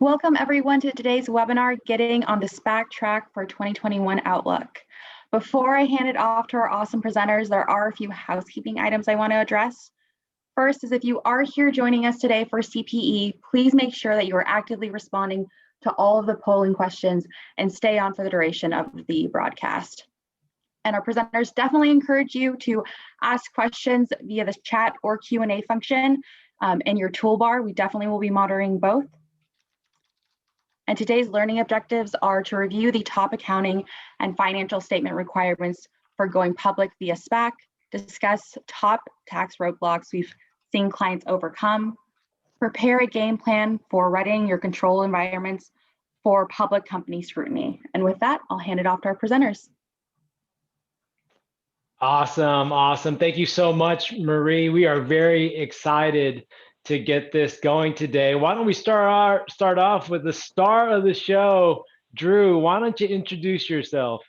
Welcome everyone to today's webinar, Getting on the SPAC Track for 2021 Outlook. Before I hand it off to our awesome presenters, there are a few housekeeping items I want to address. First is if you are here joining us today for CPE, please make sure that you are actively responding to all of the polling questions and stay on for the duration of the broadcast. And our presenters definitely encourage you to ask questions via the chat or Q&A function in your toolbar. We definitely will be monitoring both. And today's learning objectives are to review the top accounting and financial statement requirements for going public via SPAC, discuss top tax roadblocks we've seen clients overcome, prepare a game plan for readying your control environments for public company scrutiny. And with that, I'll hand it off to our presenters. Awesome. Thank you so much, Marie. We are very excited to get this going today. Why don't we start off with the star of the show, Drew? Why don't you introduce yourself?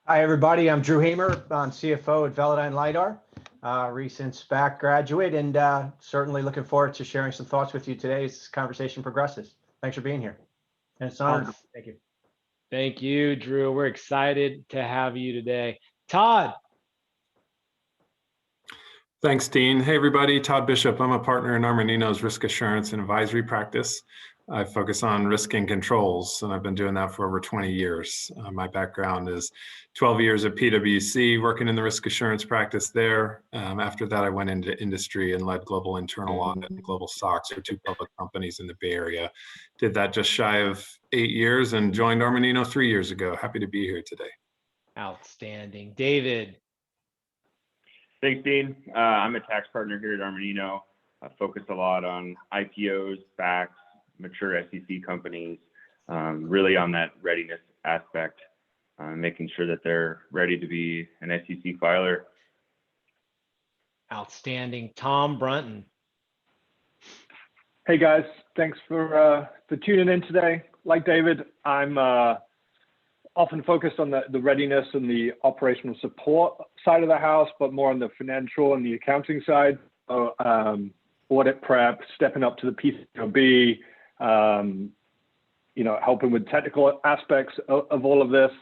Hi, everybody. I'm Drew Hamer. I'm CFO at Velodyne LiDAR, recent SPAC graduate, and certainly looking forward to sharing some thoughts with you today as this conversation progresses. Thanks for being here. And it's an honor. Thank you. Thank you, Drew. We're excited to have you today. Todd. Thanks, Dean. Hey, everybody. Todd Bishop. I'm a partner in Armanino's risk assurance and advisory practice. I focus on risk and controls, and I've been doing that for over 20 years. My background is 12 years at PwC, working in the risk assurance practice there. After that, I went into industry and led global internal audit and global SOX for 2 public companies in the Bay Area. Did that just shy of 8 years and joined Armanino 3 years ago. Happy to be here today. Outstanding. David. Thanks, Dean. I'm a tax partner here at Armanino. I focus a lot on IPOs, SPACs, mature SEC companies, really on that readiness aspect, making sure that they're ready to be an SEC filer. Outstanding. Tom Brunton. Hey guys, thanks for tuning in today. Like David, I'm often focused on the readiness and the operational support side of the house, but more on the financial and the accounting side. Audit prep, stepping up to the PCOB, helping with technical aspects of all of this.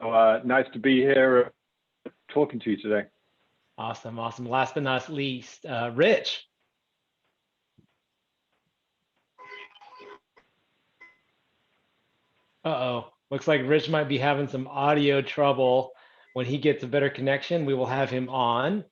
So, nice to be here talking to you today. Awesome. Last but not least, Rich. Looks like Rich might be having some audio trouble. When he gets a better connection, we will have him on.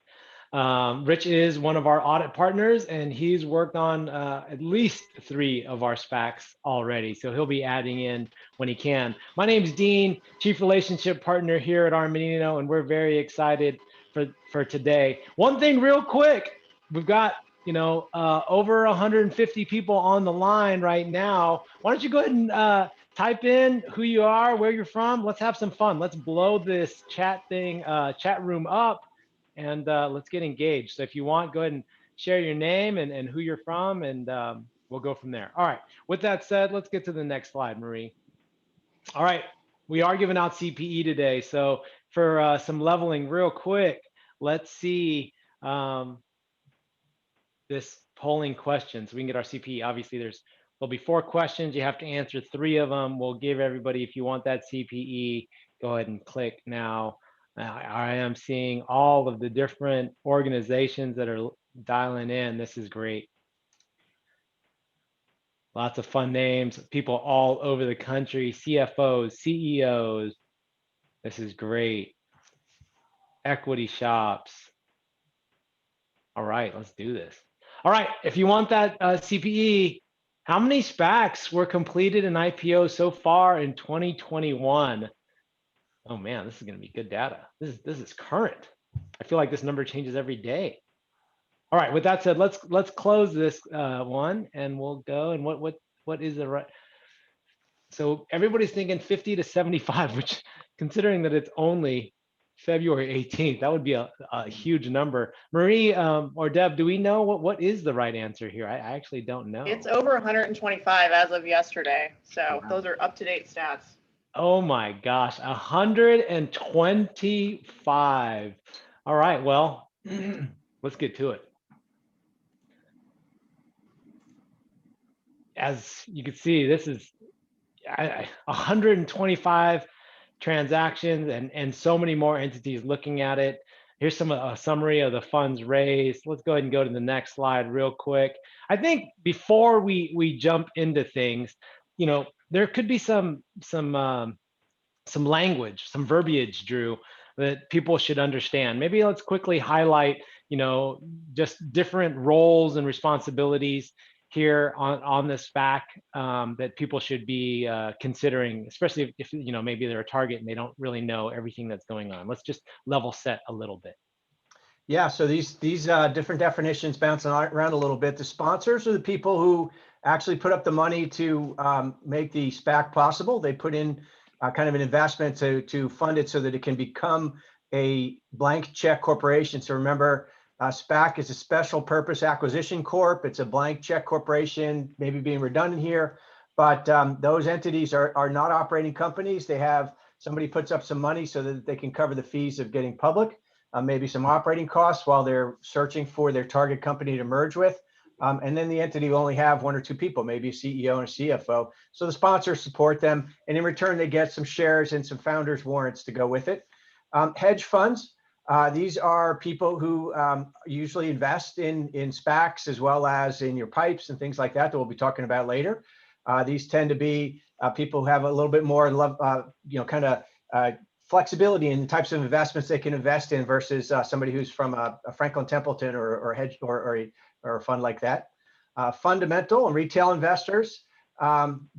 Rich is one of our audit partners, and he's worked on at least 3 of our SPACs already, so he'll be adding in when he can. My name's Dean, Chief Relationship Partner here at Armanino, and we're very excited for today. One thing real quick, we've got over 150 people on the line right now. Why don't you go ahead and type in who you are, where you're from. Let's have some fun. Let's blow this chat room up, and let's get engaged. So if you want, go ahead and share your name and who you're from, and we'll go from there. All right, with that said, let's get to the next slide, Marie. All right, we are giving out CPE today. So for some leveling real quick, let's see this polling question so we can get our CPE. Obviously, there'll be 4 questions. You have to answer 3 of them. We'll give everybody, if you want that CPE, go ahead and click now. I am seeing all of the different organizations that are dialing in. This is great. Lots of fun names, people all over the country, CFOs, CEOs. This is great. Equity shops. All right, let's do this. All right, if you want that CPE, how many SPACs were completed in IPO so far in 2021? Oh man, this is going to be good data. This is current. I feel like this number changes every day. All right, with that said, let's close this one, and we'll go. And what is the right? So everybody's thinking 50 to 75, which, considering that it's only February 18th, that would be a huge number. Marie or Deb, do we know what is the right answer here? I actually don't know. It's over 125 as of yesterday. So those are up-to-date stats. Oh my gosh, 125. All right, well, let's get to it. as you can see, this is 125 transactions and so many more entities looking at it. Here's a summary of the funds raised. Let's go ahead and go to the next slide real quick. I think before we jump into things, there could be some language, some verbiage, Drew, that people should understand. Maybe let's quickly highlight, just different roles and responsibilities here on this SPAC that people should be considering, especially if maybe they're a target and they don't really know everything that's going on. Let's just level set a little bit. Yeah, so these different definitions bouncing around a little bit. The sponsors are the people who actually put up the money to make the SPAC possible. They put in kind of an investment to fund it so that it can become a blank check corporation. So remember, SPAC is a special purpose acquisition corp. It's a blank check corporation, maybe being redundant here, but those entities are not operating companies. They have somebody puts up some money so that they can cover the fees of getting public, maybe some operating costs while they're searching for their target company to merge with. And then the entity will only have one or two people, maybe a CEO and a CFO. So the sponsors support them, and in return, they get some shares and some founders' warrants to go with it. Hedge funds, these are people who usually invest in SPACs as well as in your pipes and things like that we'll be talking about later. These tend to be people who have a little bit more flexibility in the types of investments they can invest in versus somebody who's from a Franklin Templeton or a hedge or a fund like that. Fundamental and retail investors.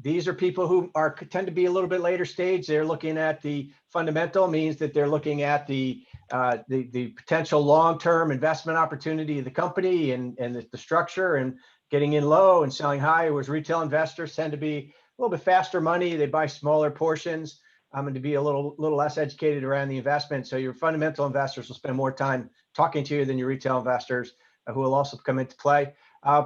These are people who tend to be a little bit later stage. They're looking at the fundamental, means that they're looking at the potential long-term investment opportunity of the company and the structure, and getting in low and selling high. Whereas retail investors tend to be a little bit faster money. They buy smaller portions and to be a little less educated around the investment. So your fundamental investors will spend more time talking to you than your retail investors, who will also come into play.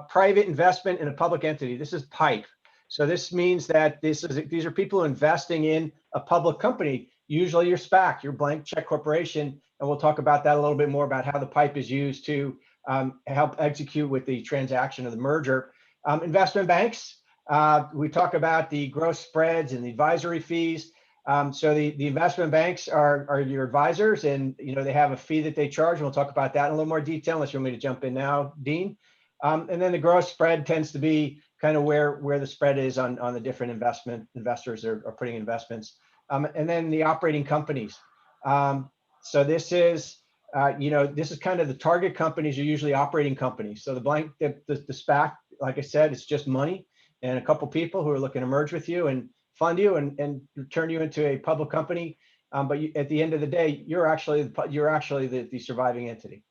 Private investment in a public entity. This is PIPE. So this means that these are people investing in a public company, usually your SPAC, your blank check corporation. And we'll talk about that a little bit more, about how the PIPE is used to help execute with the transaction of the merger. Investment banks, we talk about the gross spreads and the advisory fees. So the investment banks are your advisors, and they have a fee that they charge, and we'll talk about that in a little more detail, unless you want me to jump in now, Dean. And then the gross spread tends to be kind of where the spread is on the different investors are putting investments. And then the operating companies. So this is this is kind of the target companies are usually operating companies. So the SPAC, like I said, it's just money and a couple people who are looking to merge with you and fund you and turn you into a public company. But at the end of the day, you're actually the surviving entity.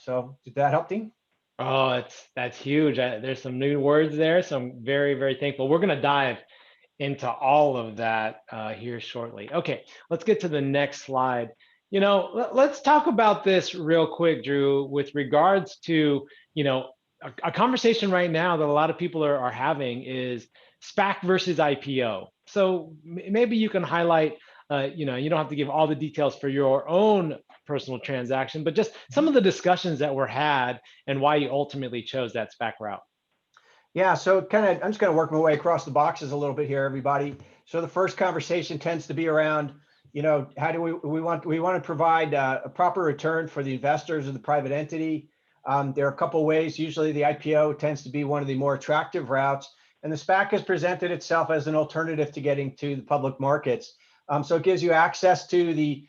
So did that help, Dean? Oh, that's huge. There's some new words there, so I'm very, very thankful. We're going to dive into all of that here shortly. Okay, let's get to the next slide. Let's talk about this real quick, Drew, with regards to, a conversation right now that a lot of people are having is SPAC versus IPO. So maybe you can highlight, you don't have to give all the details for your own personal transaction, but just some of the discussions that were had and why you ultimately chose that SPAC route. Yeah, so I'm just going to work my way across the boxes a little bit here, everybody. So the first conversation tends to be around, how do we want to provide a proper return for the investors of the private entity. There are a couple of ways. Usually the IPO tends to be one of the more attractive routes, and the SPAC has presented itself as an alternative to getting to the public markets. So it gives you access to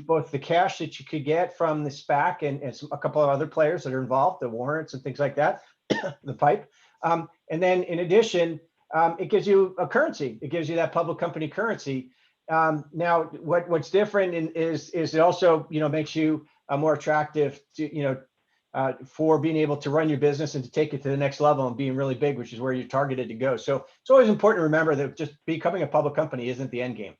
both the cash that you could get from the SPAC and a couple of other players that are involved, the warrants and things like that, the PIPE. And then in addition, it gives you a currency. It gives you that public company currency. Now, what's different is it also makes you more attractive to for being able to run your business and to take it to the next level and being really big, which is where you're targeted to go. So it's always important to remember that just becoming a public company isn't the end game.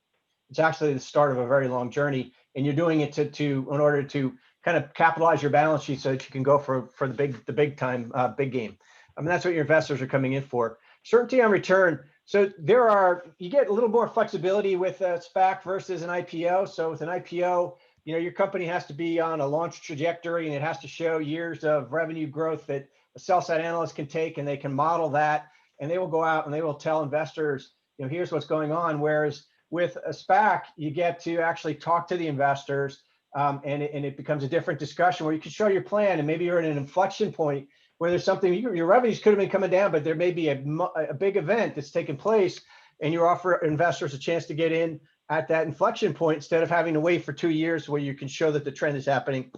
It's actually the start of a very long journey, and you're doing it in order to kind of capitalize your balance sheet so that you can go for the big time big game. I mean, that's what your investors are coming in for. Certainty on return. So you get a little more flexibility with a SPAC versus an IPO. So with an IPO, your company has to be on a launch trajectory, and it has to show years of revenue growth that a sell-side analyst can take, and they can model that and they will go out and they will tell investors, here's what's going on. Whereas with a SPAC, you get to actually talk to the investors, and it becomes a different discussion where you can show your plan, and maybe you're at an inflection point where there's something, your revenues could have been coming down, but there may be a big event that's taking place, and you offer investors a chance to get in at that inflection point instead of having to wait for 2 years where you can show that the trend is happening,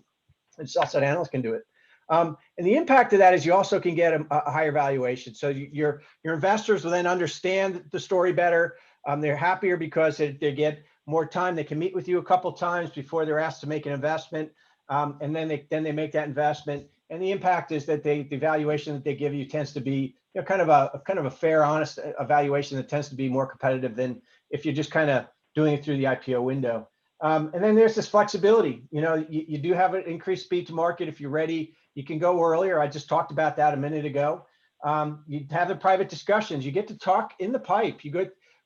and sell-side analysts can do it. And the impact of that is you also can get a higher valuation. So your investors will then understand the story better. They're happier because they get more time. They can meet with you a couple times before they're asked to make an investment, and then they make that investment. And the impact is that the valuation that they give you tends to be kind of a fair, honest evaluation that tends to be more competitive than if you're just kind of doing it through the IPO window. And then there's this flexibility. You do have an increased speed to market. If you're ready, you can go earlier. I just talked about that a minute ago. You have the private discussions. You get to talk in the pipe.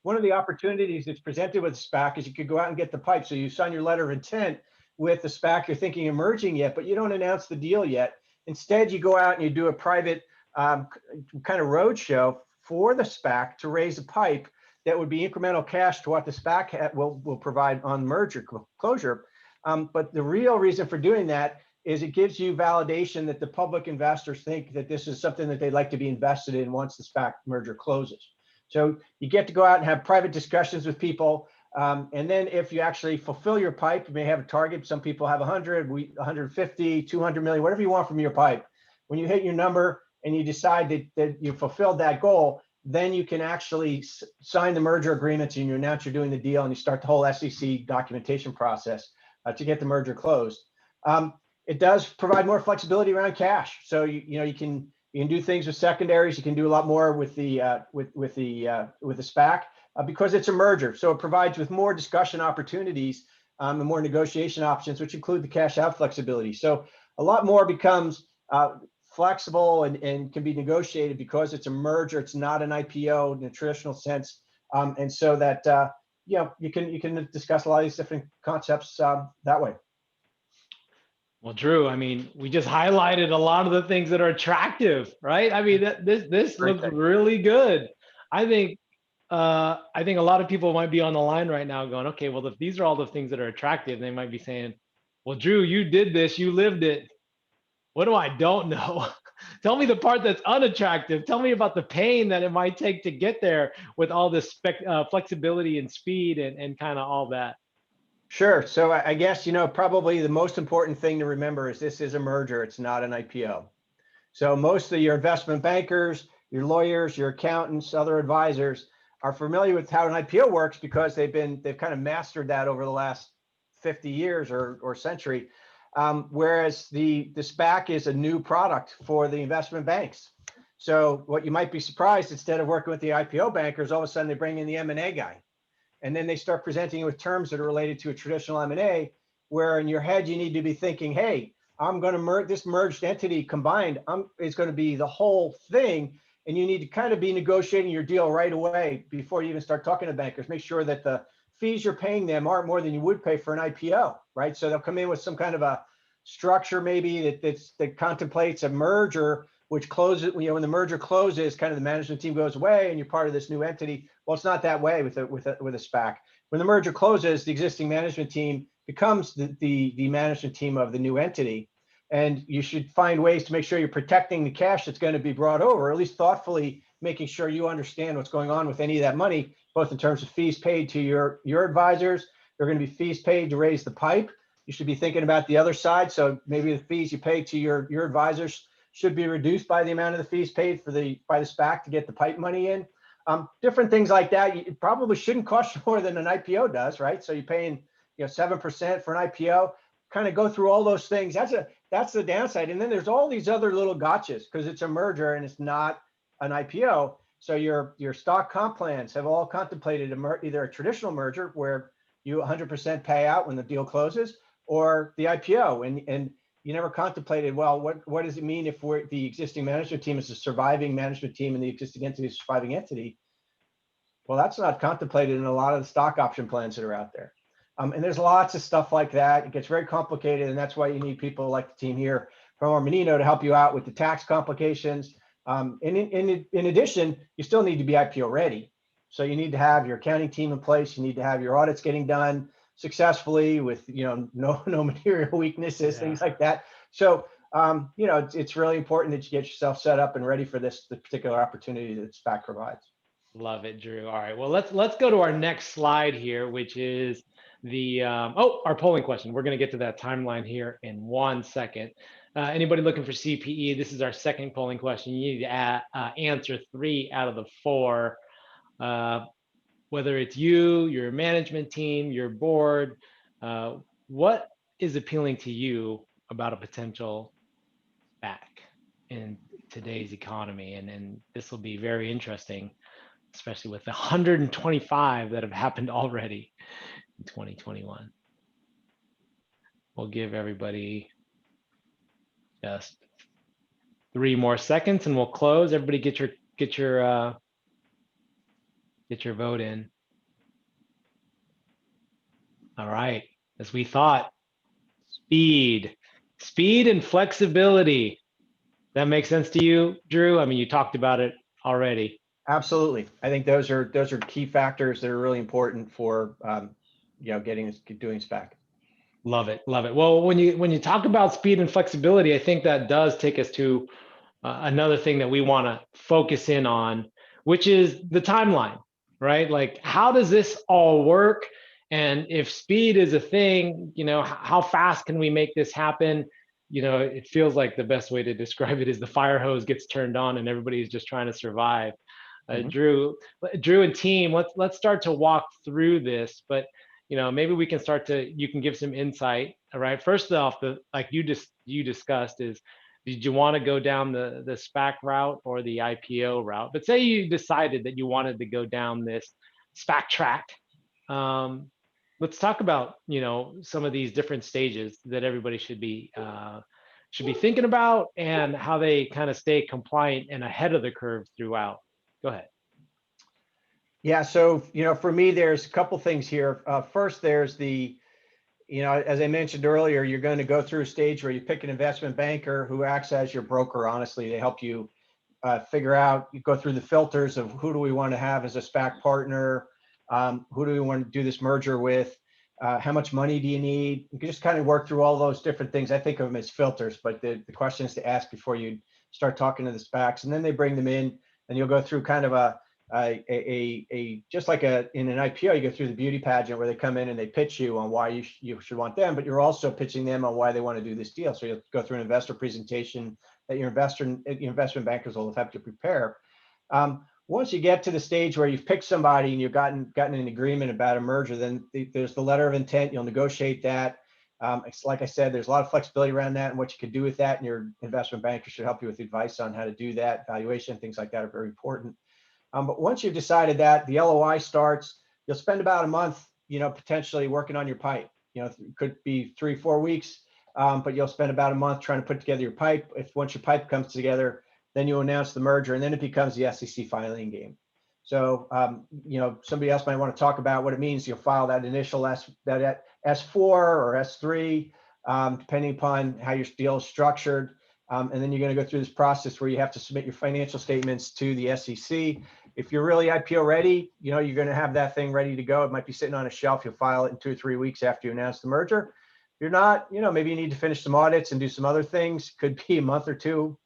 One of the opportunities that's presented with SPAC is you could go out and get the pipe. So you sign your letter of intent with the SPAC you're thinking of merging yet, but you don't announce the deal yet. Instead, you go out and you do a private kind of roadshow for the SPAC to raise a pipe that would be incremental cash to what the SPAC will provide on merger closure. But the real reason for doing that is it gives you validation that the public investors think that this is something that they'd like to be invested in once the SPAC merger closes. So you get to go out and have private discussions with people. And then if you actually fulfill your pipe, you may have a target. Some people have 100, 150, 200 million, whatever you want from your pipe. When you hit your number and you decide that you fulfilled that goal, then you can actually sign the merger agreements and you announce you're doing the deal and you start the whole SEC documentation process to get the merger closed. It does provide more flexibility around cash. So you can do things with secondaries. You can do a lot more with the SPAC because it's a merger. So it provides with more discussion opportunities and more negotiation options, which include the cash out flexibility. So a lot more becomes flexible and can be negotiated because it's a merger. It's not an IPO in the traditional sense, and so that you can discuss a lot of these different concepts that way. Well, Drew, I mean, we just highlighted a lot of the things that are attractive, right? I mean, this looks really good. I think a lot of people might be on the line right now going, okay, well, if these are all the things that are attractive, they might be saying, well, Drew, you did this, you lived it. What do I don't know? Tell me the part that's unattractive. Tell me about the pain that it might take to get there with all this flexibility and speed and kind of all that. Sure. So I guess, probably the most important thing to remember is this is a merger. It's not an IPO. So most of your investment bankers, your lawyers, your accountants, other advisors are familiar with how an IPO works because they've kind of mastered that over the last 50 years or century. Whereas the SPAC is a new product for the investment banks. So what you might be surprised, instead of working with the IPO bankers, all of a sudden they bring in the M&A guy. And then they start presenting you with terms that are related to a traditional M&A, where in your head you need to be thinking, hey, I'm going to this merged entity combined is going to be the whole thing. And you need to kind of be negotiating your deal right away before you even start talking to bankers. Make sure that the fees you're paying them aren't more than you would pay for an IPO, right? So they'll come in with some kind of a structure maybe that contemplates a merger, which closes, when the merger closes, kind of the management team goes away and you're part of this new entity. Well, it's not that way with a SPAC. When the merger closes, the existing management team becomes the management team of the new entity. And you should find ways to make sure you're protecting the cash that's going to be brought over, or at least thoughtfully making sure you understand what's going on with any of that money, both in terms of fees paid to your advisors. There are going to be fees paid to raise the pipe. You should be thinking about the other side. So maybe the fees you pay to your advisors should be reduced by the amount of the fees paid by the SPAC to get the pipe money in. Different things like that. It probably shouldn't cost you more than an IPO does, right? So you're paying 7% for an IPO. Kind of go through all those things. That's the downside. And then there's all these other little gotchas because it's a merger and it's not an IPO. So your stock comp plans have all contemplated either a traditional merger where you 100% pay out when the deal closes, or the IPO. And you never contemplated, well, what does it mean if the existing management team is a surviving management team and the existing entity is a surviving entity? Well, that's not contemplated in a lot of the stock option plans that are out there. And there's lots of stuff like that. It gets very complicated, and that's why you need people like the team here from Armanino to help you out with the tax complications, And in addition, you still need to be IPO ready. So you need to have your accounting team in place. You need to have your audits getting done successfully with, no material weaknesses, things like that. So, it's really important that you get yourself set up and ready for the particular opportunity that SPAC provides. Love it, Drew. All right, well, let's go to our next slide here, which is the our polling question. We're going to get to that timeline here in 1 second. Anybody looking for CPE? This is our second polling question. You need to answer 3 out of the 4. Whether it's you, your management team, your board, what is appealing to you about a potential SPAC in today's economy? And this will be very interesting, especially with the 125 that have happened already in 2021. We'll give everybody just 3 more seconds and we'll close. Everybody get your vote in. All right, as we thought, speed and flexibility. That makes sense to you, Drew? I mean, you talked about it already. Absolutely. I think those are key factors that are really important for doing SPAC. Love it. Well, when you talk about speed and flexibility, I think that does take us to another thing that we want to focus in on, which is the timeline, right? Like, how does this all work? And if speed is a thing, how fast can we make this happen? It feels like the best way to describe it is the fire hose gets turned on and everybody's just trying to survive. Drew and team, let's start to walk through this, but maybe we can you can give some insight. All right, first off, like you discussed is, did you want to go down the SPAC route or the IPO route? But say you decided that you wanted to go down this SPAC track. Let's talk about some of these different stages that everybody should be thinking about and how they kind of stay compliant and ahead of the curve throughout. Go ahead. Yeah, so for me, there's a couple things here. First, there's the, as I mentioned earlier, you're going to go through a stage where you pick an investment banker who acts as your broker. Honestly, they help you figure out. You go through the filters of who do we want to have as a SPAC partner, who do we want to do this merger with, how much money do you need? You can just kind of work through all those different things. I think of them as filters, but the questions to ask before you start talking to the SPACs, and then they bring them in, and you'll go through kind of just like in an IPO, you go through the beauty pageant where they come in and they pitch you on why you should want them, but you're also pitching them on why they want to do this deal. So you'll go through an investor presentation that your investment bankers will have to prepare. Once you get to the stage where you've picked somebody and you've gotten an agreement about a merger, then there's the letter of intent. You'll negotiate that. It's like I said, there's a lot of flexibility around that and what you could do with that, and your investment banker should help you with advice on how to do that. Valuation, things like that are very important. But once you've decided that, the LOI starts. You'll spend about a month, potentially working on your pipe. It could be 3-4 weeks, but you'll spend about a month trying to put together your pipe. Once your pipe comes together, then you announce the merger, and then it becomes the SEC filing game. So, somebody else might want to talk about what it means. You'll file that initial that S4 or S3, depending upon how your deal is structured. And then you're going to go through this process where you have to submit your financial statements to the SEC. If you're really IPO ready, you're going to have that thing ready to go. It might be sitting on a shelf. You'll file it in 2 or 3 weeks after you announce the merger. If you're not, maybe you need to finish some audits and do some other things. Could be a month or 2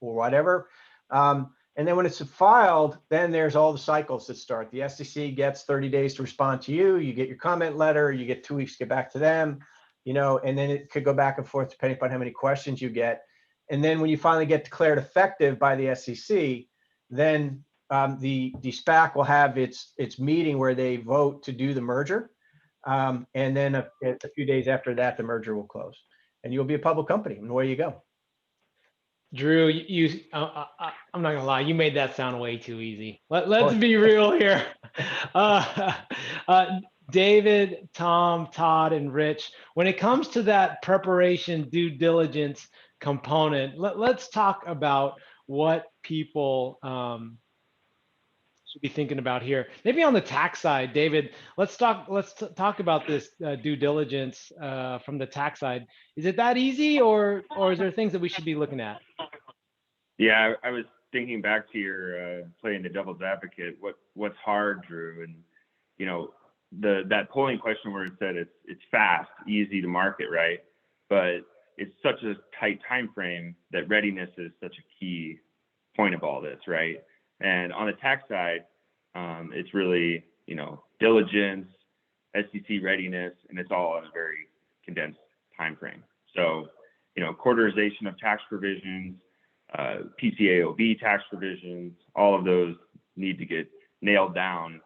or whatever. And then when it's filed, then there's all the cycles that start. The SEC gets 30 days to respond to you. You get your comment letter. You get 2 weeks to get back to them, and then it could go back and forth depending upon how many questions you get. And then when you finally get declared effective by the SEC, then the SPAC will have its meeting where they vote to do the merger. And then a few days after that, the merger will close. And you'll be a public company, and away you go. Drew, I'm not gonna lie, you made that sound way too easy. Let's be real here. David, Tom, Todd, and Rich, when it comes to that preparation due diligence component, let's talk about what people should be thinking about here. Maybe on the tax side, David, let's talk about this due diligence from the tax side. Is it that easy, or is there things that we should be looking at? Yeah, I was thinking back to your playing the devil's advocate, what's hard, Drew, and you know, that polling question where it said it's fast, easy to market, right? But it's such a tight time frame that readiness is such a key point of all this, right? And on the tax side, it's really, you know, diligence, SEC readiness, and it's all in a very condensed time frame. So, you know, quarterization of tax provisions, PCAOB tax provisions, all of those need to get nailed down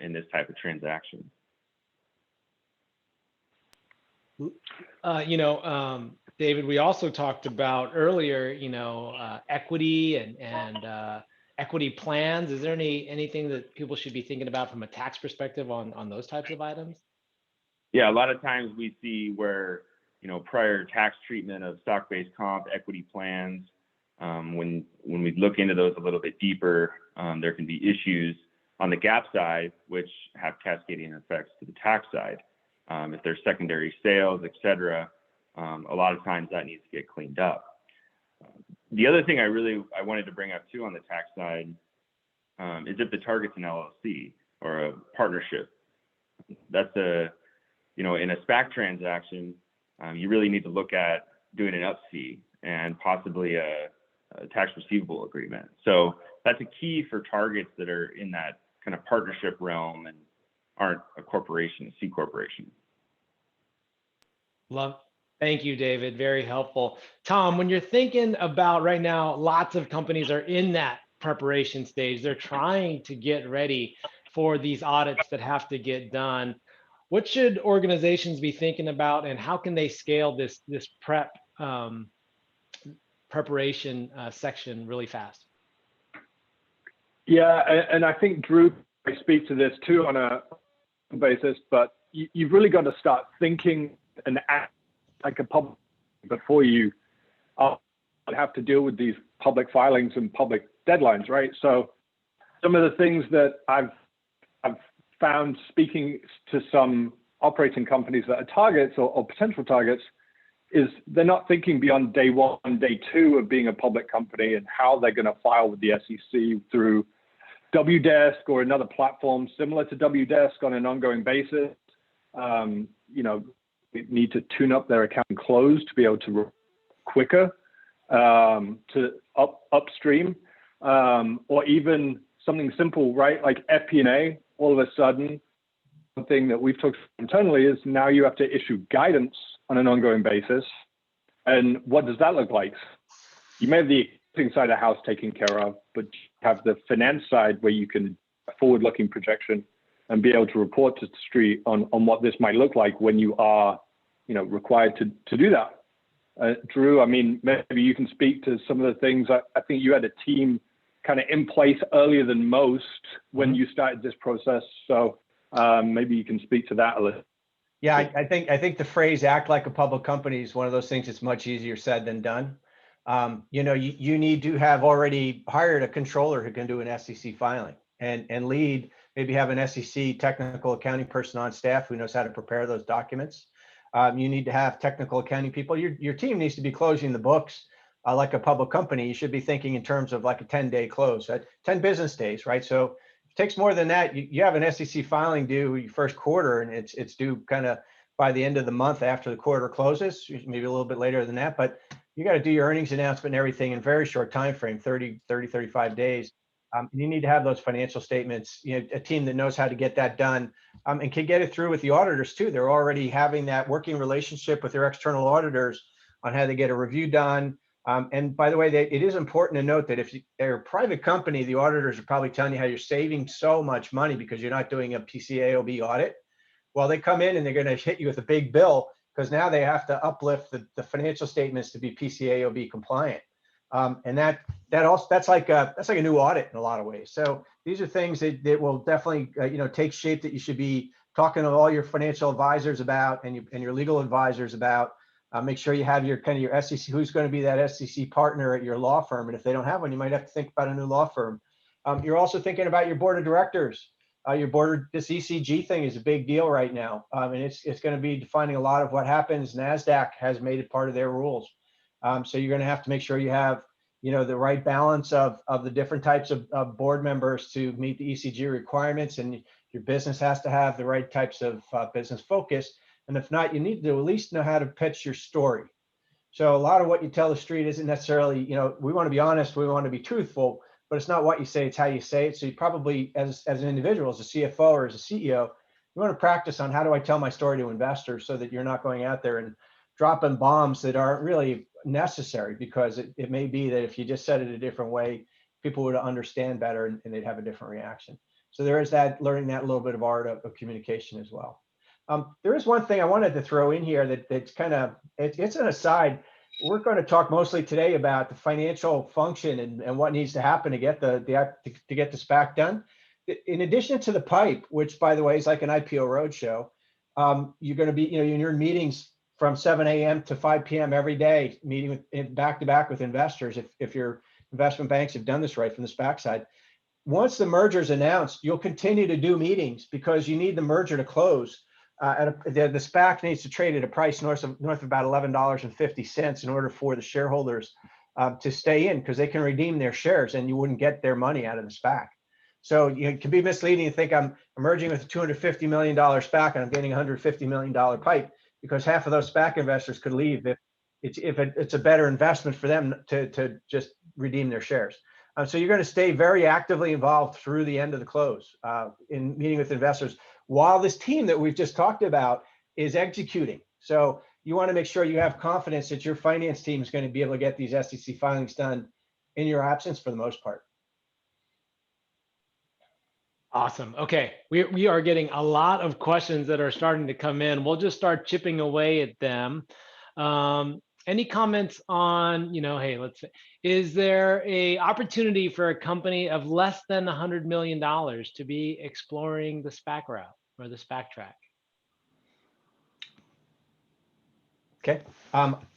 in this type of transaction. You know, David, we also talked about earlier, you know, equity and equity plans. Is there anything that people should be thinking about from a tax perspective on those types of items? Yeah, a lot of times we see where, you know, prior tax treatment of stock-based comp, equity plans, when we look into those a little bit deeper, there can be issues on the GAAP side, which have cascading effects to the tax side. If there's secondary sales, et cetera, a lot of times that needs to get cleaned up. The other thing I wanted to bring up too on the tax side is if the target's an LLC or a partnership. That's you know, in a SPAC transaction, you really need to look at doing an Up-C and possibly a tax receivable agreement. So that's a key for targets that are in that kind of partnership realm and aren't a corporation, a C corporation. Thank you, David. Very helpful. Tom, when you're thinking about right now, lots of companies are in that preparation stage. They're trying to get ready for these audits that have to get done. What should organizations be thinking about, and how can they scale this preparation section really fast? Yeah, and I think Drew may speak to this too on a basis, but you've really got to start thinking and act like a public before you have to deal with these public filings and public deadlines, right? So some of the things that I've found speaking to some operating companies that are targets or potential targets is they're not thinking beyond day one, day two of being a public company and how they're going to file with the SEC through WDesk or another platform similar to WDesk on an ongoing basis. You know, they need to tune up their account and close to be able to quicker to upstream, or even something simple, right? Like FP&A, all of a sudden, one thing that we've talked internally is now you have to issue guidance on an ongoing basis. And what does that look like? You may have the accounting side of the house taken care of, but you have the finance side where you can forward-looking projection and be able to report to the street on what this might look like when you are, you know, required to do that. Drew, I mean, maybe you can speak to some of the things. I think you had a team kind of in place earlier than most when you started this process. So maybe you can speak to that a little. Yeah, I think the phrase "act like a public company" is one of those things that's much easier said than done. You know, you need to have already hired a controller who can do an SEC filing and lead, maybe have an SEC technical accounting person on staff who knows how to prepare those documents. You need to have technical accounting people. Your team needs to be closing the books like a public company. You should be thinking in terms of like a 10-day close, 10 business days, right? So it takes more than that. You have an SEC filing due your first quarter, and it's due kind of by the end of the month after the quarter closes, maybe a little bit later than that. But you got to do your earnings announcement and everything in very short time frame, 35 days. You need to have those financial statements, you know, a team that knows how to get that done and can get it through with the auditors too. They're already having that working relationship with their external auditors on how they get a review done. And by the way, it is important to note that if you're a private company, the auditors are probably telling you how you're saving so much money because you're not doing a PCAOB audit. Well, they come in and they're going to hit you with a big bill because now they have to uplift the financial statements to be PCAOB compliant. And that's like a new audit in a lot of ways. So these are things that will definitely you know, take shape that you should be talking to all your financial advisors about and your legal advisors about. Make sure you have your SEC, who's going to be that SEC partner at your law firm. And if they don't have one, you might have to think about a new law firm. You're also thinking about your board of directors. This ECG thing is a big deal right now. And it's going to be defining a lot of what happens. NASDAQ has made it part of their rules. So you're going to have to make sure you have, the right balance of the different types of board members to meet the ECG requirements, and your business has to have the right types of business focus. And if not, you need to at least know how to pitch your story. So a lot of what you tell the street isn't necessarily, we want to be honest, we want to be truthful, but it's not what you say, it's how you say it. So you probably, as an individual, as a CFO or as a CEO, you want to practice on how do I tell my story to investors so that you're not going out there and dropping bombs that aren't really necessary, because it may be that if you just said it a different way, people would understand better and they'd have a different reaction. So there is that, learning that little bit of art of communication as well. There is one thing I wanted to throw in here that's kind of, it's an aside. We're going to talk mostly today about the financial function and what needs to happen to get the SPAC done. In addition to the pipe, which by the way is like an IPO roadshow, you're going to be, in your meetings from 7 a.m. to 5 p.m. every day, meeting with back to back with investors. If your investment banks have done this right from the SPAC side, once the merger is announced, you'll continue to do meetings because you need the merger to close. The SPAC needs to trade at a price north of about $11.50 in order for the shareholders to stay in, because they can redeem their shares and you wouldn't get their money out of the SPAC. So it can be misleading to think I'm merging with a $250 million SPAC and I'm getting a $150 million pipe, because half of those SPAC investors could leave if it's a better investment for them to just redeem their shares. So you're going to stay very actively involved through the end of the close in meeting with investors, while this team that we've just talked about is executing. So you want to make sure you have confidence that your finance team is going to be able to get these SEC filings done in your absence for the most part. Awesome. Okay, we are getting a lot of questions that are starting to come in. We'll just start chipping away at them. Any comments on, hey, let's say, is there a opportunity for a company of less than $100 million to be exploring the SPAC route or the SPAC track? Okay.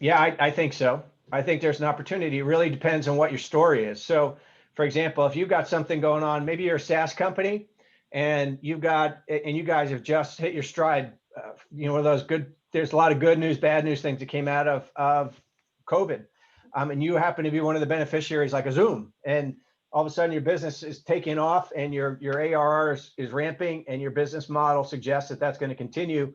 Yeah, I think so. I think there's an opportunity. It really depends on what your story is. So for example, if you've got something going on, maybe you're a SaaS company and you guys have just hit your stride, one of those good, there's a lot of good news, bad news things that came out of COVID. And you happen to be one of the beneficiaries, like a Zoom, and all of a sudden your business is taking off and your ARR is ramping and your business model suggests that that's going to continue.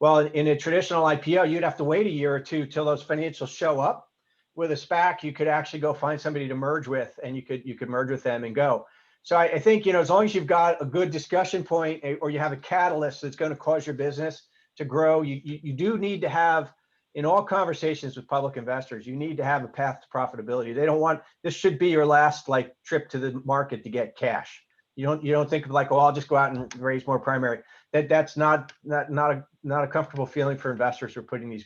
Well, in a traditional IPO, you'd have to wait a year or two till those financials show up. With a SPAC, you could actually go find somebody to merge with, and you could merge with them and go. So I think, as long as you've got a good discussion point, or you have a catalyst that's going to cause your business to grow, you do need to have, in all conversations with public investors, you need to have a path to profitability. They don't want, this should be your last trip to the market to get cash. You don't think of oh, I'll just go out and raise more primary. That's not a comfortable feeling for investors who are putting these,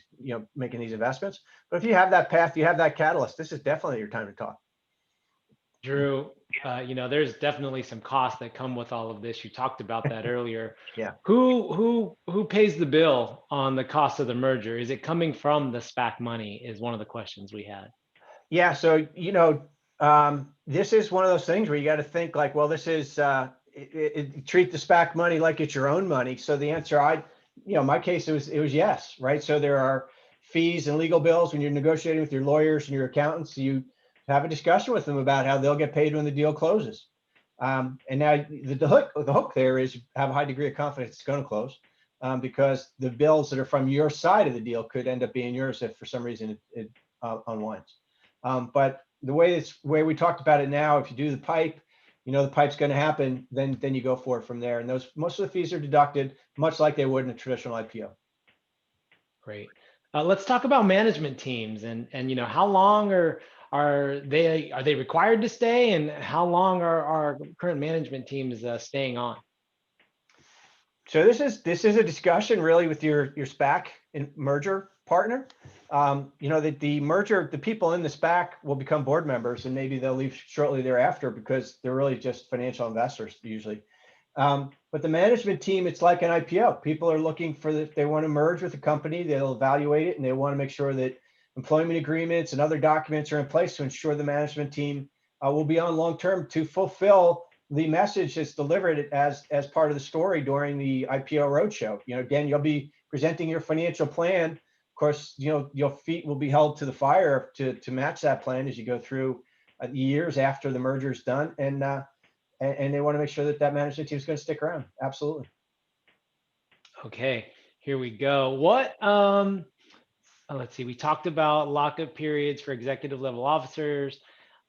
making these investments. But if you have that path, you have that catalyst, this is definitely your time to talk. Drew, there's definitely some costs that come with all of this. You talked about that earlier. Yeah. Who pays the bill on the cost of the merger? Is it coming from the SPAC money? Is one of the questions we had. Yeah. So this is one of those things where you got to think well, this is treat the SPAC money like it's your own money. So the answer, my case, it was yes, right? So there are fees and legal bills when you're negotiating with your lawyers and your accountants. You have a discussion with them about how they'll get paid when the deal closes. And now the hook there is have a high degree of confidence it's going to close, because the bills that are from your side of the deal could end up being yours if for some reason it unwinds. But the way we talked about it now, if you do the pipe, the pipe's going to happen, then you go for it from there. And most of the fees are deducted, much like they would in a traditional IPO. Great. Let's talk about management teams and how long are they required to stay, and how long are our current management teams staying on? So this is a discussion really with your SPAC and merger partner. The merger, the people in the SPAC will become board members, and maybe they'll leave shortly thereafter because they're really just financial investors usually. But the management team, it's like an IPO. People are looking they want to merge with the company, they'll evaluate it, and they want to make sure that employment agreements and other documents are in place to ensure the management team will be on long-term to fulfill the message that's delivered as part of the story during the IPO roadshow. Again, you'll be presenting your financial plan. Of course, your feet will be held to the fire to match that plan as you go through years after the merger is done, and they want to make sure that that management team is going to stick around. Absolutely. Okay, here we go. Let's see, we talked about lockup periods for executive level officers.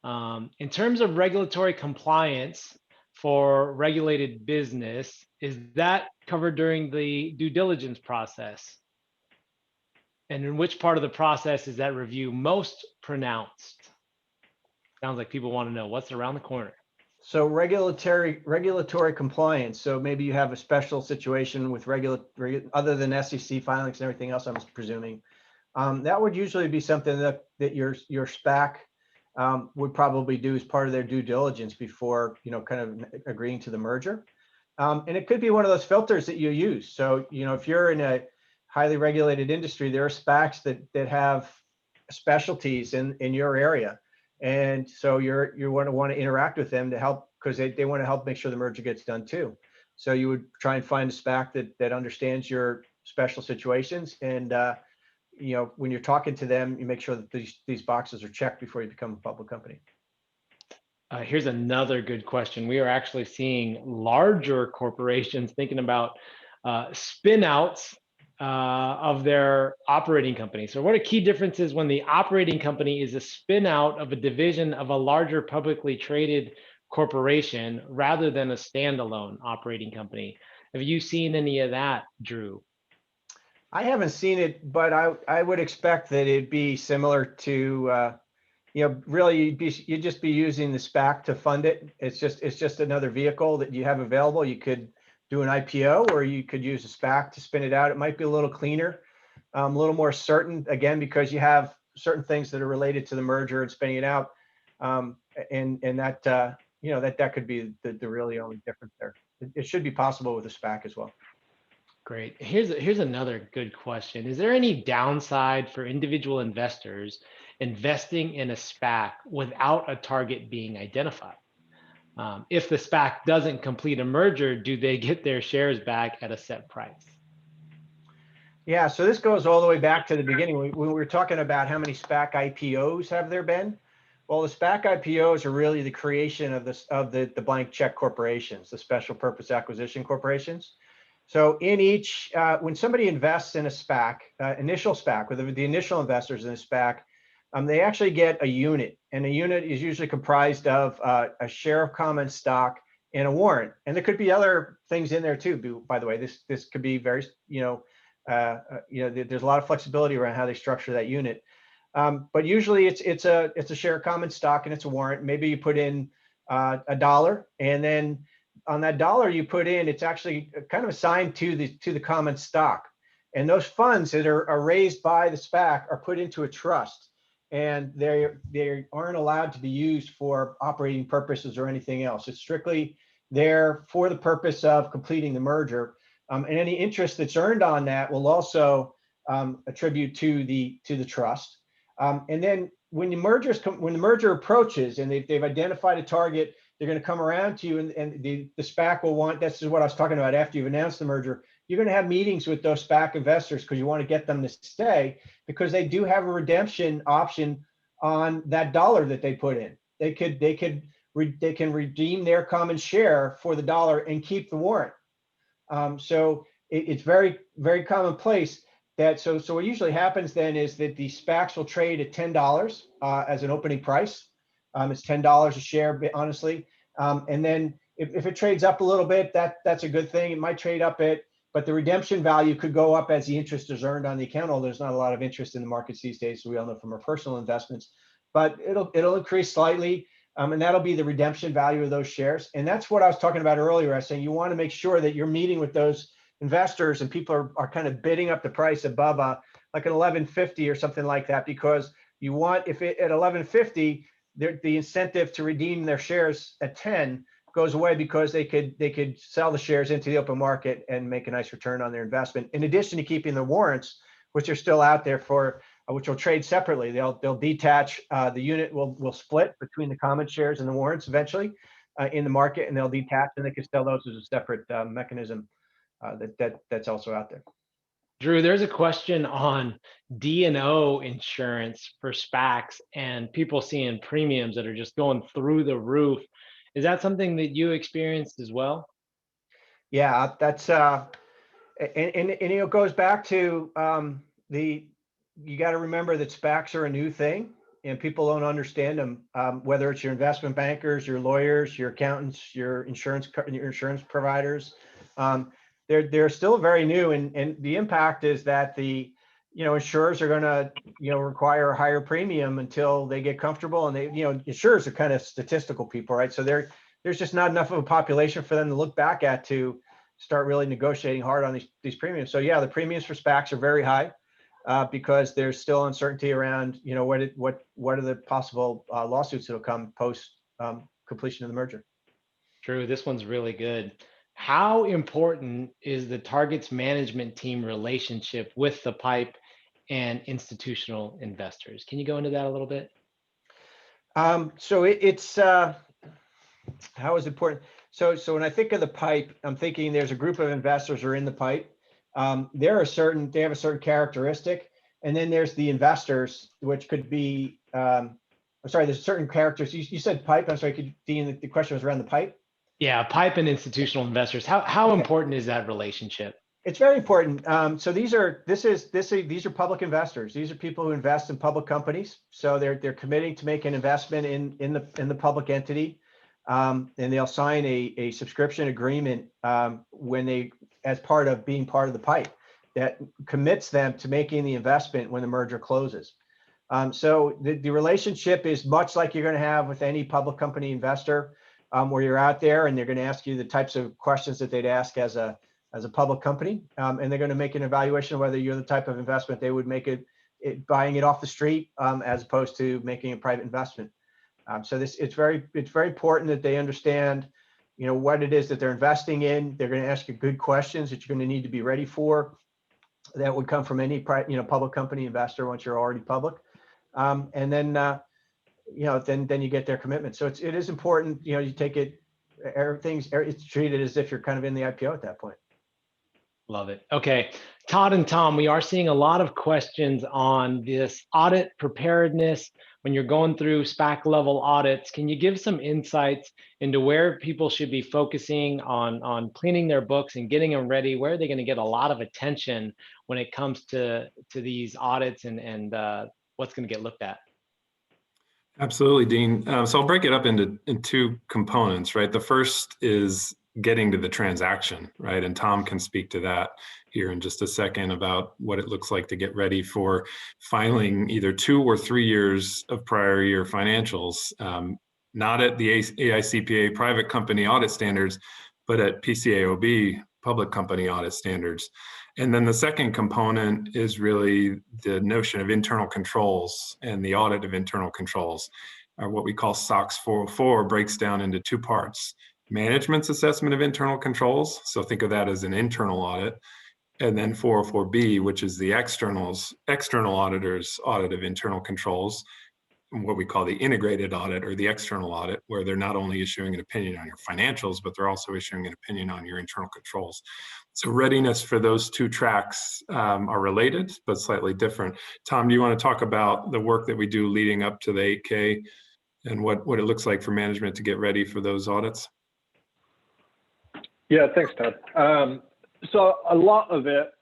In terms of regulatory compliance for regulated business, is that covered during the due diligence process? And in which part of the process is that review most pronounced? Sounds like people want to know what's around the corner. So regulatory compliance. So maybe you have a special situation with other than SEC filings and everything else, I'm presuming. That would usually be something that your SPAC would probably do as part of their due diligence before, kind of agreeing to the merger. And it could be one of those filters that you use. So, if you're in a highly regulated industry, there are SPACs that have specialties in your area. And so you're going to want to interact with them to help, because they want to help make sure the merger gets done too. So you would try and find a SPAC that understands your special situations. And, when you're talking to them, you make sure that these boxes are checked before you become a public company. Here's another good question. We are actually seeing larger corporations thinking about spin outs of their operating company. So what are key differences when the operating company is a spin out of a division of a larger publicly traded corporation rather than a standalone operating company? Have you seen any of that, Drew? I haven't seen it, but I would expect that it'd be similar to, really you'd just be using the SPAC to fund it. It's just another vehicle that you have available. You could do an IPO, or you could use a SPAC to spin it out. It might be a little cleaner, a little more certain, again, because you have certain things that are related to the merger and spinning it out. And that, that could be the really only difference there. It should be possible with a SPAC as well. Great. Here's another good question. Is there any downside for individual investors investing in a SPAC without a target being identified? If the SPAC doesn't complete a merger, do they get their shares back at a set price? Yeah, so this goes all the way back to the beginning. When we were talking about how many SPAC IPOs have there been. Well, the SPAC IPOs are really the creation of the blank check corporations, the special purpose acquisition corporations. So in each, when somebody invests in a SPAC, initial SPAC, with the initial investors in a SPAC, they actually get a unit, and a unit is usually comprised of a share of common stock and a warrant. And there could be other things in there too. By the way, this could be very, there's a lot of flexibility around how they structure that unit. But usually it's a share of common stock and it's a warrant. Maybe you put in $1, and then on that $1 you put in, it's actually kind of assigned to the common stock. And those funds that are raised by the SPAC are put into a trust, and they aren't allowed to be used for operating purposes or anything else. It's strictly there for the purpose of completing the merger. And any interest that's earned on that will also attribute to the trust. And then when the merger approaches and they've identified a target, they're going to come around to you, and the SPAC will want, this is what I was talking about, after you've announced the merger, you're going to have meetings with those SPAC investors because you want to get them to stay, because they do have a redemption option on that $1 that they put in. They can redeem their common share for the $1 and keep the warrant. So it's very, very commonplace that, so what usually happens then is that the SPACs will trade at $10 as an opening price. It's $10 a share, honestly. And then if it trades up a little bit, that's a good thing. It might trade up but the redemption value could go up as the interest is earned on the account. Although there's not a lot of interest in the markets these days, so we all know from our personal investments. But it'll increase slightly, and that'll be the redemption value of those shares. And that's what I was talking about earlier. I was saying you want to make sure that you're meeting with those investors and people are kind of bidding up the price above like an 1150 or something like that, because you want, if it at 1150, the incentive to redeem their shares at 10 goes away, because they could sell the shares into the open market and make a nice return on their investment, in addition to keeping the warrants, which are still out there for which will trade separately. They'll detach, the unit will split between the common shares and the warrants eventually in the market, and they'll detach, and they can sell those as a separate mechanism that's also out there. Drew, there's a question on D&O insurance for SPACs and people seeing premiums that are just going through the roof. Is that something that you experienced as well? Yeah, that's and it goes back to you got to remember that SPACs are a new thing and people don't understand them. Whether it's your investment bankers, your lawyers, your accountants, your insurance providers, they're still very new, and the impact is that the insurers are going to require a higher premium until they get comfortable, and insurers are kind of statistical people, right? So there's just not enough of a population for them to look back at to start really negotiating hard on these premiums. So yeah, the premiums for SPACs are very high because there's still uncertainty around what are the possible lawsuits that'll come post completion of the merger. Drew, this one's really good. How important is the target's management team relationship with the PIPE and institutional investors? Can you go into that a little bit? So it's how is important? So when I think of the PIPE, I'm thinking there's a group of investors who are in the PIPE. They have a certain characteristic, and then there's the investors, which could be I'm sorry, there's certain characters. You said PIPE. I'm sorry, Dean, the question was around the PIPE. Yeah, PIPE and institutional investors. How important is that relationship? It's very important. So these are public investors. These are people who invest in public companies. So they're committing to make an investment in the public entity, and they'll sign a subscription agreement as part of being part of the PIPE that commits them to making the investment when the merger closes. So the relationship is much like you're going to have with any public company investor, where you're out there and they're going to ask you the types of questions that they'd ask as a public company, and they're going to make an evaluation of whether you're the type of investment they would make buying it off the street, as opposed to making a private investment. So it's very important that they understand, what it is that they're investing in. They're going to ask you good questions that you're going to need to be ready for. That would come from any public company investor once you're already public, and then then you get their commitment. So it is important. You take it. It's treated as if you're kind of in the IPO at that point. Love it. Okay, Todd and Tom, we are seeing a lot of questions on this audit preparedness when you're going through SPAC level audits. Can you give some insights into where people should be focusing on cleaning their books and getting them ready? Where are they going to get a lot of attention when it comes to these audits and what's going to get looked at? Absolutely, Dean. So I'll break it up into two components, right? The first is getting to the transaction, right? And Tom can speak to that here in just a second about what it looks like to get ready for filing either 2 or 3 years of prior year financials, not at the AICPA private company audit standards, but at PCAOB public company audit standards. And then the second component is really the notion of internal controls and the audit of internal controls. What we call SOX 404 breaks down into 2 parts. Management's assessment of internal controls, so think of that as an internal audit, and then 404B, which is the external auditor's audit of internal controls, what we call the integrated audit or the external audit, where they're not only issuing an opinion on your financials, but they're also issuing an opinion on your internal controls. So readiness for those 2 tracks are related, but slightly different. Tom, do you want to talk about the work that we do leading up to the 8K and what it looks like for management to get ready for those audits? Yeah, thanks, Todd. So a lot of it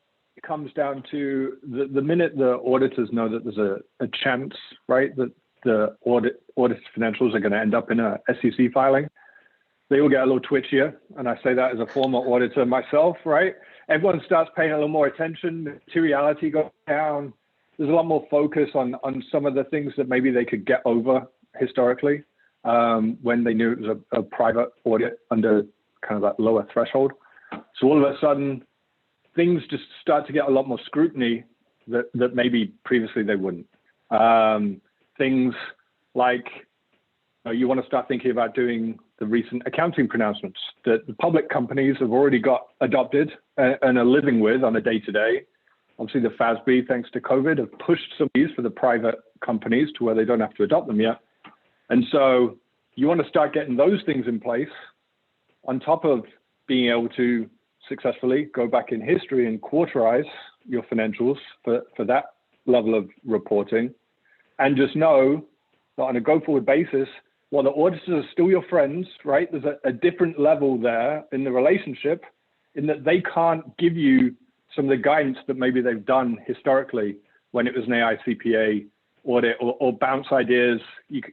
comes down to the minute the auditors know that there's a chance, right, that the audit financials are going to end up in a SEC filing, they will get a little twitchier. And I say that as a former auditor myself, right? Everyone starts paying a little more attention, materiality goes down. There's a lot more focus on some of the things that maybe they could get over historically when they knew it was a private audit under kind of that lower threshold. So all of a sudden, things just start to get a lot more scrutiny that maybe previously they wouldn't. Things like you want to start thinking about doing the recent accounting pronouncements that the public companies have already got adopted and are living with on a day-to-day. Obviously, the FASB, thanks to COVID, have pushed some of these for the private companies to where they don't have to adopt them yet. And so you want to start getting those things in place on top of being able to successfully go back in history and quarterize your financials for that level of reporting, and just know that on a go-forward basis, while the auditors are still your friends, right? There's a different level there in the relationship, in that they can't give you some of the guidance that maybe they've done historically when it was an AICPA audit, or bounce ideas.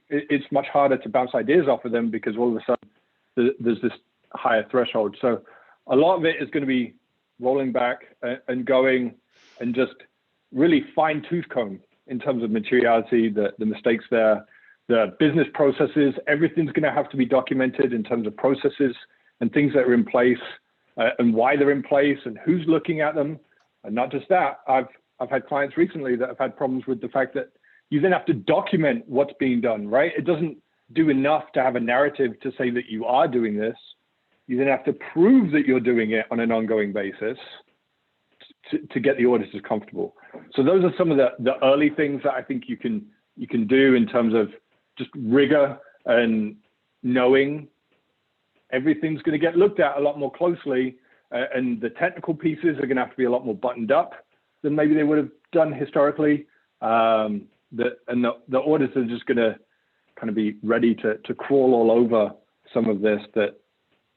It's much harder to bounce ideas off of them because all of a sudden there's this higher threshold. So a lot of it is going to be rolling back and going and just really fine tooth comb in terms of materiality, the mistakes there, the business processes. Everything's going to have to be documented in terms of processes and things that are in place, and why they're in place and who's looking at them. And not just that, I've had clients recently that have had problems with the fact that you then have to document what's being done, right? It doesn't do enough to have a narrative to say that you are doing this. You then have to prove that you're doing it on an ongoing basis to get the auditors comfortable. So those are some of the early things that I think you can do in terms of just rigor and knowing everything's going to get looked at a lot more closely, and the technical pieces are going to have to be a lot more buttoned up than maybe they would have done historically. The auditors are just going to kind of be ready to crawl all over some of this that,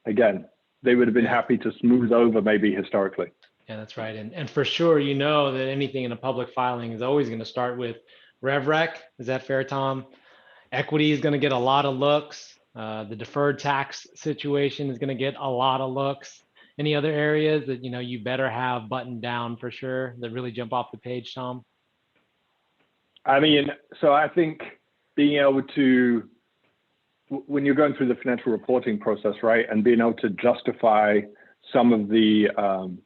again, they would have been happy to smooth over maybe historically. Yeah, that's right. And for sure, you know that anything in a public filing is always going to start with Rev Rec. Is that fair, Tom? Equity is going to get a lot of looks. The deferred tax situation is going to get a lot of looks. Any other areas that you better have buttoned down for sure that really jump off the page, Tom? I mean, so I think being able to, when you're going through the financial reporting process, right, and being able to justify some of the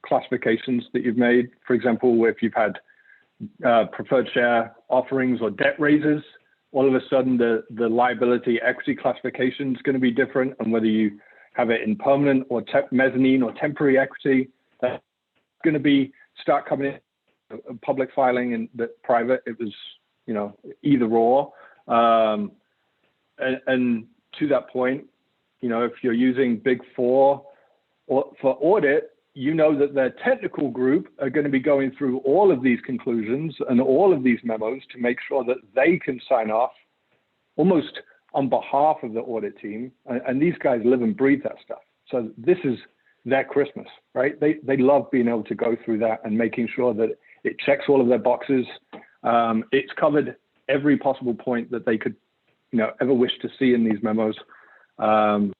classifications that you've made, for example, if you've had preferred share offerings or debt raises, all of a sudden the liability equity classification is going to be different, and whether you have it in permanent or mezzanine or temporary equity, that's going to be start coming in public filing, and the private, it was either or. And to that point, if you're using Big Four for audit, that their technical group are going to be going through all of these conclusions and all of these memos to make sure that they can sign off almost on behalf of the audit team. And these guys live and breathe that stuff. So this is their Christmas, right? They love being able to go through that and making sure that it checks all of their boxes. It's covered every possible point that they could, ever wish to see in these memos. And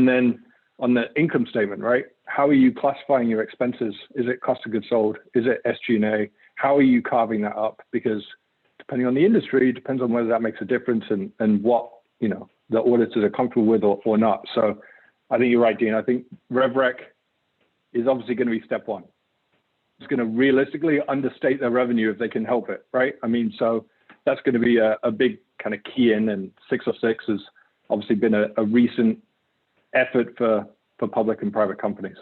then on the income statement, right? How are you classifying your expenses? Is it cost of goods sold? Is it SG&A? How are you carving that up? Because depending on the industry, it depends on whether that makes a difference and what, the auditors are comfortable with or not. So I think you're right, Dean. I think Rev Rec is obviously going to be step one. It's going to realistically understate their revenue if they can help it, right? I mean, so that's going to be a big kind of key in, and 606 has obviously been a recent effort for public and private companies.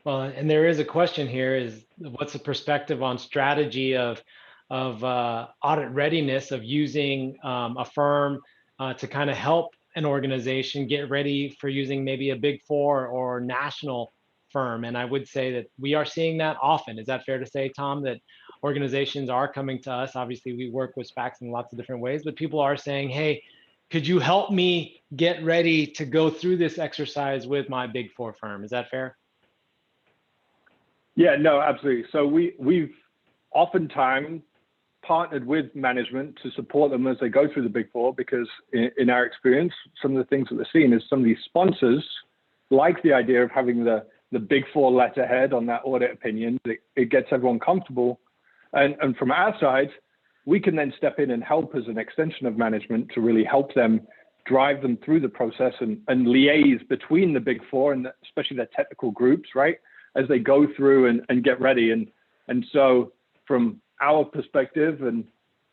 Well, and there is a question here: is what's the perspective on strategy of audit readiness, of using a firm to kind of help an organization get ready for using maybe a Big Four or national firm? And I would say that we are seeing that often. Is that fair to say, Tom, that organizations are coming to us? Obviously, we work with SPACs in lots of different ways, but people are saying, hey, could you help me get ready to go through this exercise with my Big Four firm? Is that fair? Yeah, no, absolutely. So we've oftentimes partnered with management to support them as they go through the Big Four, because in our experience, some of the things that we're seeing is some of these sponsors like the idea of having the Big Four letterhead on that audit opinion. It gets everyone comfortable. And from our side, we can then step in and help as an extension of management to really help them drive them through the process and liaise between the Big Four and especially their technical groups, right, as they go through and get ready. And so from our perspective, and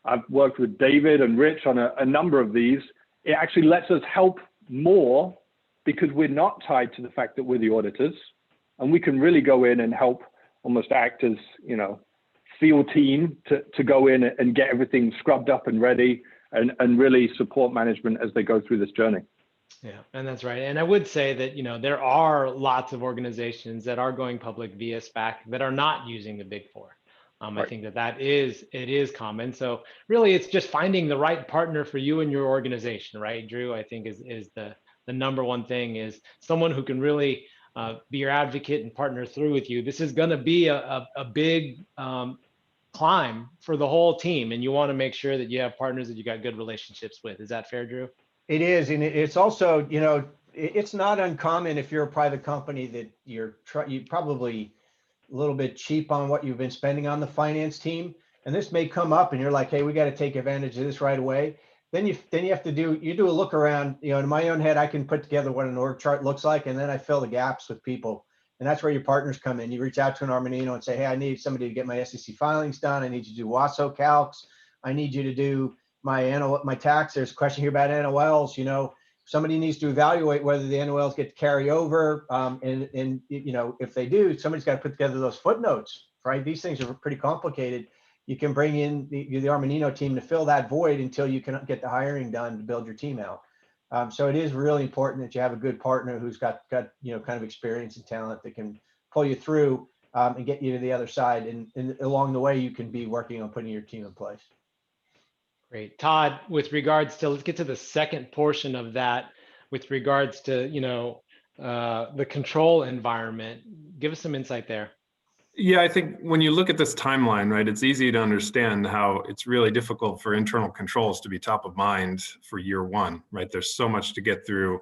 I've worked with David and Rich on a number of these, it actually lets us help more because we're not tied to the fact that we're the auditors, and we can really go in and help almost act as, field team to go in and get everything scrubbed up and ready and really support management as they go through this journey. Yeah, and that's right. And I would say that, there are lots of organizations that are going public via SPAC that are not using the Big Four. I think that it is common. So really, it's just finding the right partner for you and your organization, right, Drew? I think is the number one thing, is someone who can really be your advocate and partner through with you. This is going to be a big climb for the whole team, and you want to make sure that you have partners that you got good relationships with. Is that fair, Drew? It is, and it's also, it's not uncommon if you're a private company that you're probably a little bit cheap on what you've been spending on the finance team, and this may come up and you're like, hey, we got to take advantage of this right away. Then you have to do a look around. In my own head, I can put together what an org chart looks like, and then I fill the gaps with people, and that's where your partners come in. You reach out to an Armanino and say, hey, I need somebody to get my SEC filings done. I need you to do WASO calcs. I need you to do my tax. There's a question here about NOLs. Somebody needs to evaluate whether the NOLs get to carry over, and if they do, somebody's got to put together those footnotes, right? These things are pretty complicated. You can bring in the Armanino team to fill that void until you can get the hiring done to build your team out. So it is really important that you have a good partner who's got kind of experience and talent that can pull you through and get you to the other side. And along the way, you can be working on putting your team in place. Great. Todd, with regards to, let's get to the second portion of that, with regards to, the control environment. Give us some insight there. Yeah, I think when you look at this timeline, right, it's easy to understand how it's really difficult for internal controls to be top of mind for year one, right? There's so much to get through,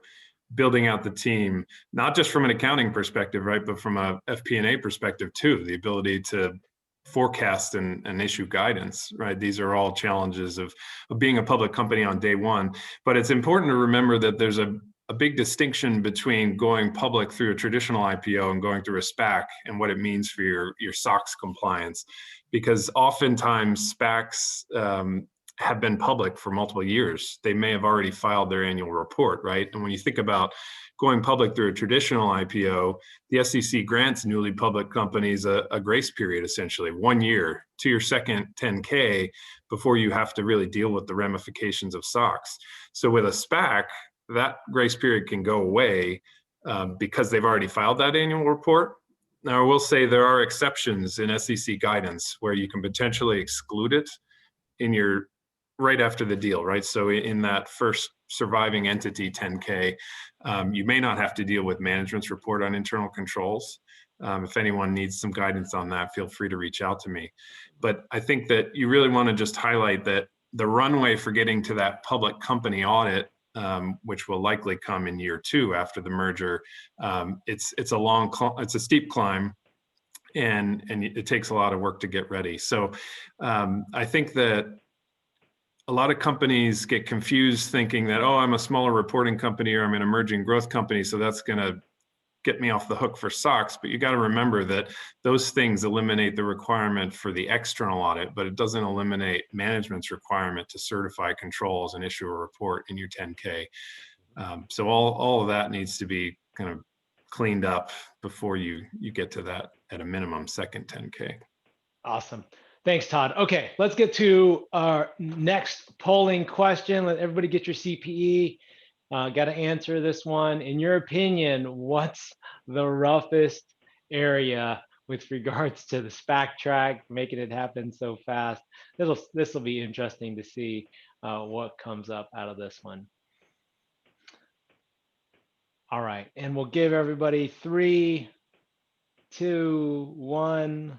building out the team, not just from an accounting perspective, right, but from a FP&A perspective too, the ability to forecast and issue guidance, right? These are all challenges of being a public company on day one. But it's important to remember that there's a big distinction between going public through a traditional IPO and going through a SPAC, and what it means for your SOX compliance. Because oftentimes SPACs have been public for multiple years. They may have already filed their annual report, right? And when you think about going public through a traditional IPO, the SEC grants newly public companies a grace period, essentially 1 year to your second 10K before you have to really deal with the ramifications of SOX. So with a SPAC, that grace period can go away because they've already filed that annual report. Now, I will say there are exceptions in SEC guidance where you can potentially exclude it in your right after the deal, right? So in that first surviving entity 10K, you may not have to deal with management's report on internal controls. If anyone needs some guidance on that, feel free to reach out to me. But I think that you really want to just highlight that the runway for getting to that public company audit, which will likely come in year two after the merger, it's a steep climb, and it takes a lot of work to get ready. So I think that a lot of companies get confused thinking that, oh, I'm a smaller reporting company or I'm an emerging growth company, so that's going to get me off the hook for SOX. But you got to remember that those things eliminate the requirement for the external audit, but it doesn't eliminate management's requirement to certify controls and issue a report in your 10K. So all of that needs to be kind of cleaned up before you get to that, at a minimum, second 10K. Awesome. Thanks, Todd. Okay, let's get to our next polling question. Let everybody get your CPE. Got to answer this one. In your opinion, what's the roughest area with regards to the SPAC track, making it happen so fast? This will be interesting to see what comes up out of this one. All right, and we'll give everybody 3, 2, 1.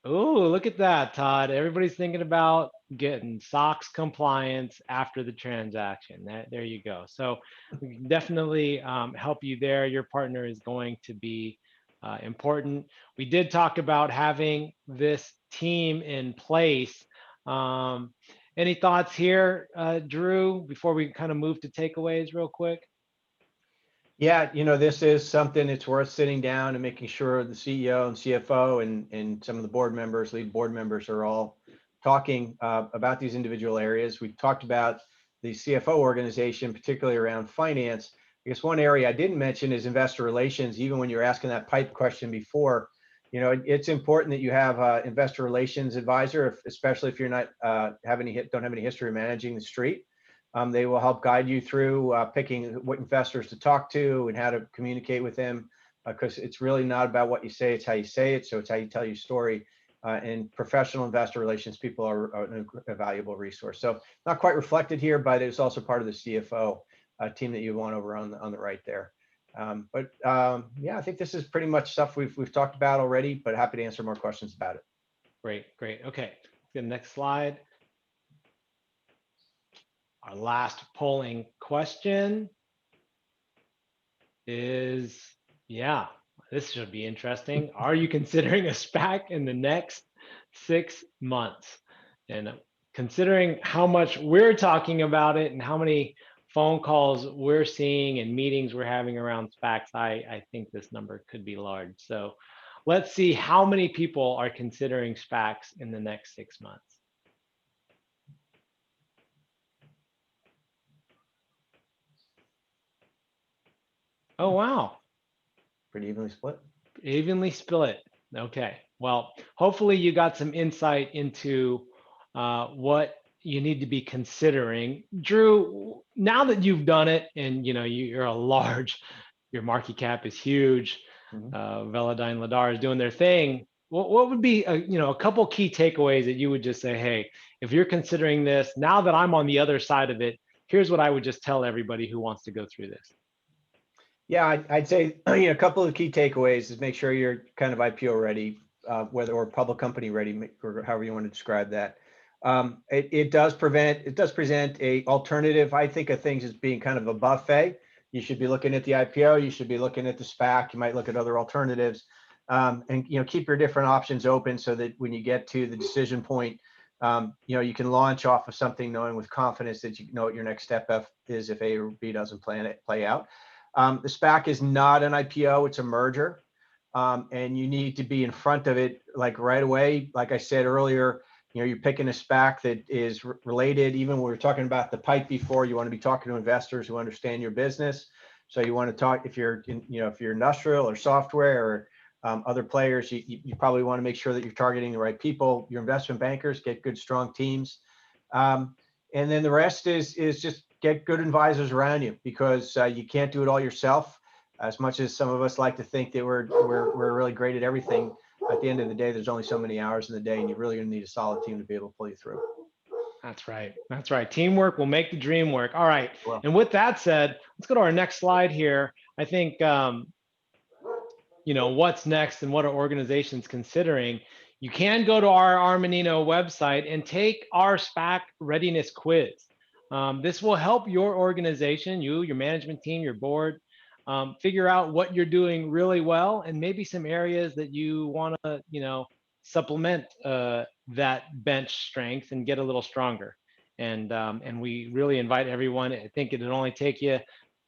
Oh, look at that, Todd. Everybody's thinking about getting SOX compliance after the transaction. There you go. So we can definitely help you there. Your partner is going to be important. We did talk about having this team in place. Any thoughts here, Drew, before we kind of move to takeaways real quick? Yeah, this is something that's worth sitting down and making sure the CEO and CFO and some of the board members, lead board members, are all talking about these individual areas. We've talked about the CFO organization, particularly around finance. I guess one area I didn't mention is investor relations. Even when you're asking that pipe question before, it's important that you have an investor relations advisor, especially if you're not don't have any history of managing the street. They will help guide you through picking what investors to talk to and how to communicate with them. because it's really not about what you say, it's how you say it. So it's how you tell your story. And professional investor relations people are a valuable resource. So not quite reflected here, but it's also part of the CFO team that you want over on the right there. Yeah, I think this is pretty much stuff we've talked about already, but happy to answer more questions about it. Great. Okay, the next slide. Our last polling question is, yeah, this should be interesting. Are you considering a SPAC in the next 6 months? And considering how much we're talking about it and how many phone calls we're seeing and meetings we're having around SPACs, I think this number could be large. So let's see how many people are considering SPACs in the next 6 months. Oh, wow. Pretty evenly split. Evenly split. Okay. Well, hopefully you got some insight into what you need to be considering. Drew, now that you've done it and you're a large, your market cap is huge. Velodyne Lidar is doing their thing. What would be a couple key takeaways that you would just say, hey, if you're considering this, now that I'm on the other side of it, here's what I would just tell everybody who wants to go through this. Yeah, I'd say a couple of key takeaways is make sure you're kind of IPO ready, or public company ready, or however you want to describe that. It does present a alternative, I think, of things as being kind of a buffet. You should be looking at the IPO, you should be looking at the SPAC, you might look at other alternatives, and keep your different options open so that when you get to the decision point, you can launch off of something knowing with confidence that you know what your next step is if A or B doesn't play out. The SPAC is not an IPO, it's a merger. And you need to be in front of it like right away. Like I said earlier, you're picking a SPAC that is related. Even when we were talking about the pipe before, you want to be talking to investors who understand your business. So you want to talk, if you're industrial or software or other players, you probably want to make sure that you're targeting the right people. Your investment bankers, get good, strong teams. And then the rest is just get good advisors around you, because you can't do it all yourself. As much as some of us like to think that we're really great at everything, at the end of the day, there's only so many hours in the day, and you're really going to need a solid team to be able to pull you through. That's right. That's right. Teamwork will make the dream work. All right. Well, and with that said, let's go to our next slide here. I think, what's next and what are organizations considering? You can go to our Armanino website and take our SPAC readiness quiz. This will help your organization, your management team, your board, figure out what you're doing really well and maybe some areas that you want to, supplement that bench strength and get a little stronger. And we really invite everyone. I think it'll only take you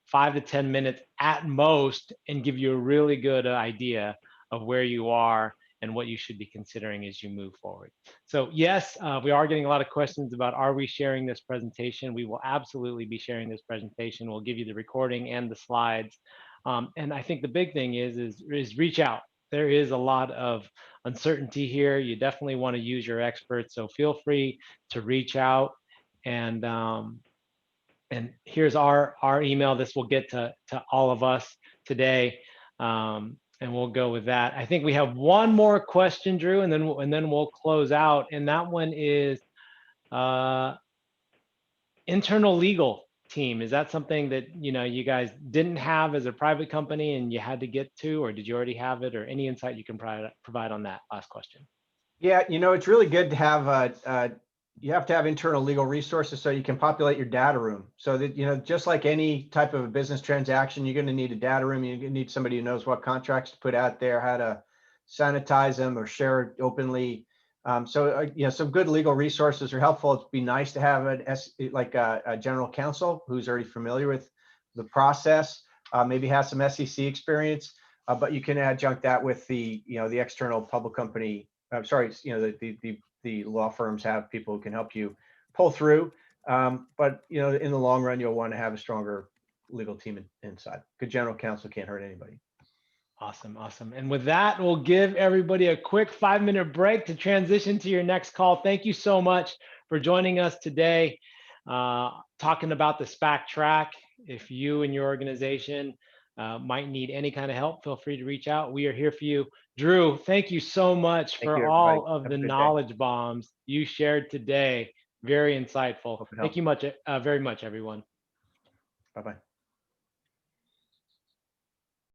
5 to 10 minutes at most and give you a really good idea of where you are and what you should be considering as you move forward. So yes, we are getting a lot of questions about, are we sharing this presentation? We will absolutely be sharing this presentation. We'll give you the recording and the slides. And I think the big thing is reach out. There is a lot of uncertainty here. You definitely want to use your experts. So feel free to reach out. And here's our email. This will get to all of us today. And we'll go with that. I think we have one more question, Drew, and then we'll close out. And that one is internal legal team. Is that something that you guys didn't have as a private company and you had to get to, or did you already have it? Or any insight you can provide on that last question? Yeah, it's really good to have you have to have internal legal resources so you can populate your data room. So that, just like any type of a business transaction, you're going to need a data room. You're going to need somebody who knows what contracts to put out there, how to sanitize them or share it openly. Some good legal resources are helpful. It'd be nice to have a general counsel who's already familiar with the process, maybe has some SEC experience, but you can adjunct that with the external public company. The law firms have people who can help you pull through. But in the long run, you'll want to have a stronger legal team inside. Good general counsel can't hurt anybody. Awesome. And with that, we'll give everybody a quick 5-minute break to transition to your next call. Thank you so much for joining us today, talking about the SPAC track. If you and your organization might need any kind of help, feel free to reach out. We are here for you. Drew, thank you so much Thank for you, all everybody. of Have the a good day. knowledge bombs you shared today. Very insightful. Hope it Thank you very much, everyone. Bye-bye.